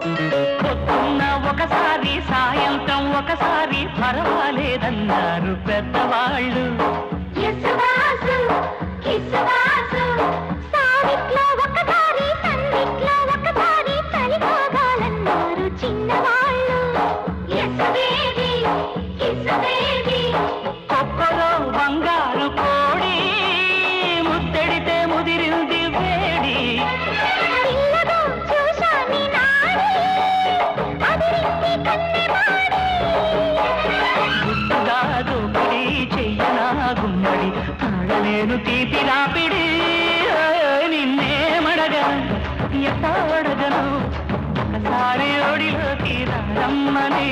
పొద్దున్న ఒకసారి సాయంత్రం ఒకసారి పర్వాలేదన్నారు పెద్దవాళ్ళు. సావిట్లో ఒకసారి సందిట్లో ఒకసారి చలి కాగాలన్నారు చిన్నవాళ్ళు. కొక్కలో బంగారు కోడి ముద్దడితే ముదిరింది వేడి. గుట్టుగా దోపిడి చెయ్యనా గుమ్మడి తాళలేను తీపి రాపిడి. నిన్నేమడగను ఎట్టాడగను ఒకసారి ఒడిలోకి రమ్మని.